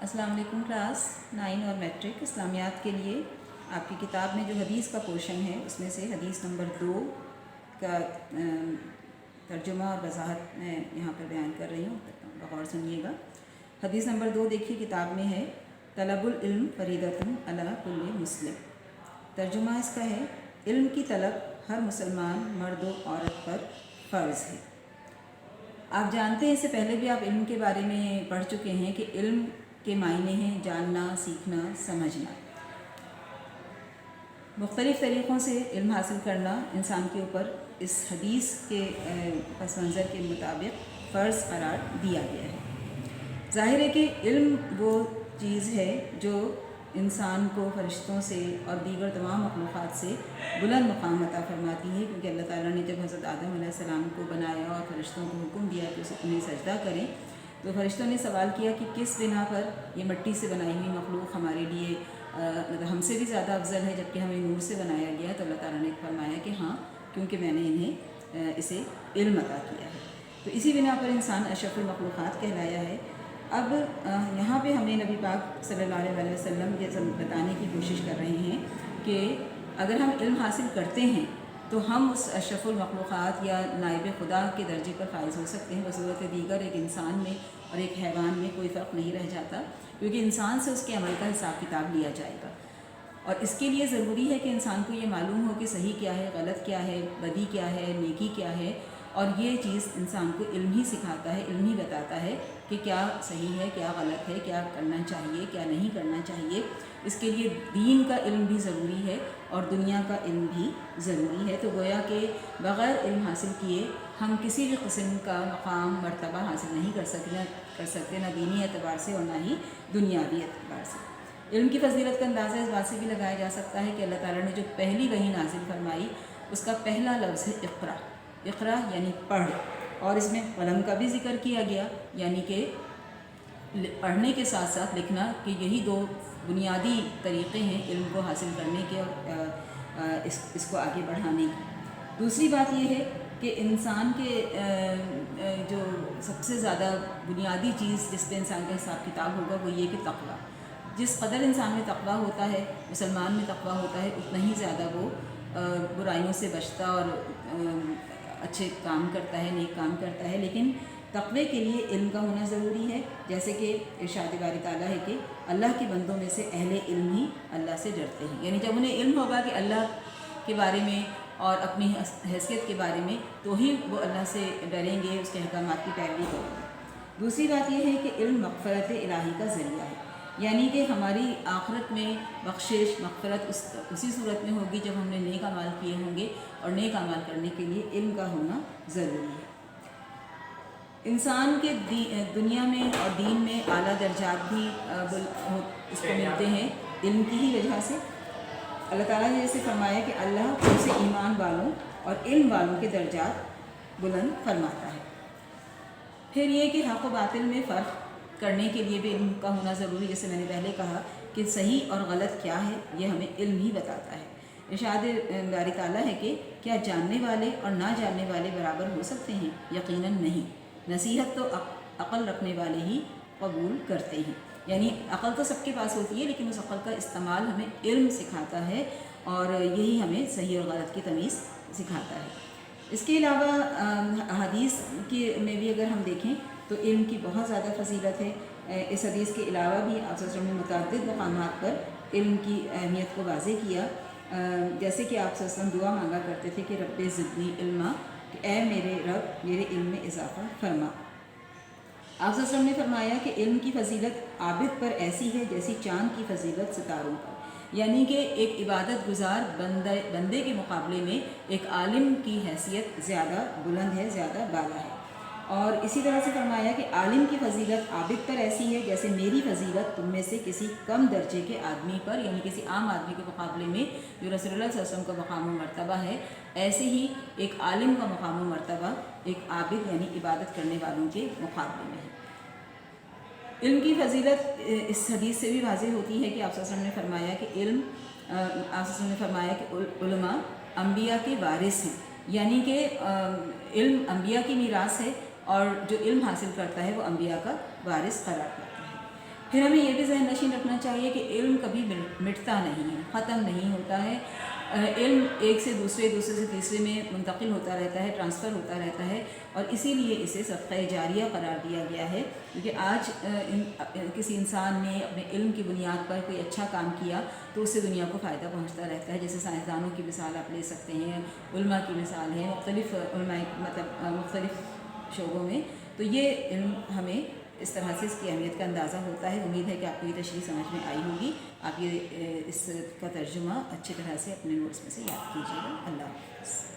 السلام علیکم کلاس 9 اور میٹرک اسلامیات کے لیے آپ کی کتاب میں جو حدیث کا پورشن ہے اس میں سے حدیث نمبر 2 کا ترجمہ اور وضاحت میں یہاں پر بیان کر رہی ہوں، بغور سنیے گا۔ حدیث نمبر 2 دیکھیے کتاب میں ہے، طلب العلم فریضۃ علی کل مسلم۔ ترجمہ اس کا ہے، علم کی طلب ہر مسلمان مرد و عورت پر فرض ہے۔ آپ جانتے ہیں، اس سے پہلے بھی آپ علم کے بارے میں پڑھ چکے ہیں کہ علم کے معنی ہیں جاننا، سیکھنا، سمجھنا۔ مختلف طریقوں سے علم حاصل کرنا انسان کے اوپر اس حدیث کے پس منظر کے مطابق فرض قرار دیا گیا ہے۔ ظاہر ہے کہ علم وہ چیز ہے جو انسان کو فرشتوں سے اور دیگر تمام مخلوقات سے بلند مقام عطا فرماتی ہے، کیونکہ اللہ تعالیٰ نے جب حضرت آدم علیہ السلام کو بنایا اور فرشتوں کو حکم دیا کہ انہیں سجدہ کریں، تو فرشتوں نے سوال کیا کہ کس بنا پر یہ مٹی سے بنائی ہوئی مخلوق ہمارے لیے ہم سے بھی زیادہ افضل ہے، جبکہ ہمیں نور سے بنایا گیا۔ تو اللہ تعالیٰ نے فرمایا کہ ہاں، کیونکہ میں نے انہیں اسے علم عطا کیا ہے، تو اسی بنا پر انسان اشرف المخلوقات کہلایا ہے۔ اب یہاں پہ ہمیں نبی پاک صلی اللہ علیہ وسلم یہ بتانے کی کوشش کر رہے ہیں کہ اگر ہم علم حاصل کرتے ہیں تو ہم اس اشرف المخلوقات یا نائب خدا کے درجے پر فائز ہو سکتے ہیں۔ بصورت دیگر ایک انسان میں اور ایک حیوان میں کوئی فرق نہیں رہ جاتا، کیونکہ انسان سے اس کے عمل کا حساب کتاب لیا جائے گا، اور اس کے لیے ضروری ہے کہ انسان کو یہ معلوم ہو کہ صحیح کیا ہے، غلط کیا ہے، بدی کیا ہے، نیکی کیا ہے، اور یہ چیز انسان کو علم ہی سکھاتا ہے، علم ہی بتاتا ہے کہ کیا صحیح ہے، کیا غلط ہے، کیا کرنا چاہیے، کیا نہیں کرنا چاہیے۔ اس کے لیے دین کا علم بھی ضروری ہے اور دنیا کا علم بھی ضروری ہے۔ تو گویا کہ بغیر علم حاصل کیے ہم کسی بھی قسم کا مقام مرتبہ حاصل نہیں کر سکتے، نہ دینی اعتبار سے اور نہ ہی دنیاوی اعتبار سے۔ علم کی فضیلت کا اندازہ اس بات سے بھی لگایا جا سکتا ہے کہ اللہ تعالیٰ نے جو پہلی وحی نازل فرمائی اس کا پہلا لفظ ہے اقرا۔ اقرا یعنی پڑھ، اور اس میں قلم کا بھی ذکر کیا گیا، یعنی کہ پڑھنے کے ساتھ ساتھ لکھنا، کہ یہی دو بنیادی طریقے ہیں علم کو حاصل کرنے کے اور اس کو آگے بڑھانے کی۔ دوسری بات یہ ہے کہ انسان کے جو سب سے زیادہ بنیادی چیز جس پہ انسان کا حساب کتاب ہوگا وہ یہ کہ تقویٰ۔ جس قدر انسان میں تقویٰ ہوتا ہے، مسلمان میں تقویٰ ہوتا ہے، اتنا ہی زیادہ وہ برائیوں سے بچتا اور اچھے کام کرتا ہے، نیک کام کرتا ہے۔ لیکن تقوی کے لیے علم کا ہونا ضروری ہے، جیسے کہ ارشاد باری تعالیٰ ہے کہ اللہ کے بندوں میں سے اہل علم ہی اللہ سے ڈرتے ہیں، یعنی جب انہیں علم ہوگا کہ اللہ کے بارے میں اور اپنی حیثیت کے بارے میں، تو ہی وہ اللہ سے ڈریں گے، اس کے احکامات کی پیروی کریں گے۔ دوسری بات یہ ہے کہ علم مغفرت الہی کا ذریعہ ہے، یعنی کہ ہماری آخرت میں بخشش مغفرت اسی صورت میں ہوگی جب ہم نے نیک اعمال کیے ہوں گے، اور نیک اعمال کرنے کے لیے علم کا ہونا ضروری ہے۔ انسان کے دنیا میں اور دین میں اعلیٰ درجات بھی اس کو ملتے ہیں علم کی ہی وجہ سے۔ اللہ تعالیٰ نے جیسے فرمایا کہ اللہ ان سے ایمان والوں اور علم والوں کے درجات بلند فرماتا ہے۔ پھر یہ کہ حق و باطل میں فرق کرنے کے لیے بھی علم کا ہونا ضروری، جیسے میں نے پہلے کہا کہ صحیح اور غلط کیا ہے یہ ہمیں علم ہی بتاتا ہے۔ ارشاد باری تعالیٰ ہے کہ کیا جاننے والے اور نہ جاننے والے برابر ہو سکتے ہیں؟ یقیناً نہیں، نصیحت تو عقل رکھنے والے ہی قبول کرتے ہیں، یعنی عقل تو سب کے پاس ہوتی ہے، لیکن اس عقل کا استعمال ہمیں علم سکھاتا ہے، اور یہی ہمیں صحیح اور غلط کی تمیز سکھاتا ہے۔ اس کے علاوہ حدیث میں بھی اگر ہم دیکھیں تو علم کی بہت زیادہ فضیلت ہے۔ اس حدیث کے علاوہ بھی آپ صلی اللہ علیہ وسلم نے متعدد مقامات پر علم کی اہمیت کو واضح کیا، جیسے کہ آپ صلی اللہ علیہ وسلم دعا مانگا کرتے تھے کہ رب زدنی علما، کہ اے میرے رب میرے علم میں اضافہ فرما۔ آپ صلی اللہ علیہ وسلم نے فرمایا کہ علم کی فضیلت عابد پر ایسی ہے جیسی چاند کی فضیلت ستاروں پر، یعنی کہ ایک عبادت گزار بندے کے مقابلے میں ایک عالم کی حیثیت زیادہ بلند ہے، زیادہ بالا ہے۔ اور اسی طرح سے فرمایا کہ عالم کی فضیلت عابد پر ایسی ہے جیسے میری فضیلت تم میں سے کسی کم درجے کے آدمی پر، یعنی کسی عام آدمی کے مقابلے میں جو رسول اللہ صلی اللہ علیہ وسلم کا مقام و مرتبہ ہے، ایسے ہی ایک عالم کا مقام و مرتبہ ایک عابد یعنی عبادت کرنے والوں کے مقابلے میں ہے۔ علم کی فضیلت اس حدیث سے بھی واضح ہوتی ہے کہ آپ صلی اللہ علیہ وسلم نے فرمایا کہ آپ صلی اللہ علیہ وسلم نے فرمایا کہ علماء انبیاء کے وارث ہیں، یعنی کہ علم انبیاء کی میراث ہے، اور جو علم حاصل کرتا ہے وہ انبیاء کا وارث قرار پاتا ہے۔ پھر ہمیں یہ بھی ذہن نشین رکھنا چاہیے کہ علم کبھی مٹتا نہیں ہے، ختم نہیں ہوتا ہے. علم ایک سے دوسرے سے تیسرے میں منتقل ہوتا رہتا ہے، ٹرانسفر ہوتا رہتا ہے، اور اسی لیے اسے صدقہ جاریہ قرار دیا گیا ہے. کیونکہ آج کسی انسان نے اپنے علم کی بنیاد پر کوئی اچھا کام کیا تو اس سے دنیا کو فائدہ پہنچتا رہتا ہے. جیسے سائنسدانوں کی مثال آپ لے سکتے ہیں، علماء کی مثال ہے، مختلف علماء مختلف شعبوں میں. تو یہ علم ہمیں اس طرح سے اس کی اہمیت کا اندازہ ہوتا ہے. امید ہے کہ آپ کو یہ تشریح سمجھ میں آئی ہوگی. آپ یہ اس کا ترجمہ اچھی طرح سے اپنے نوٹس میں سے یاد کیجیے گا. اللہ حافظ.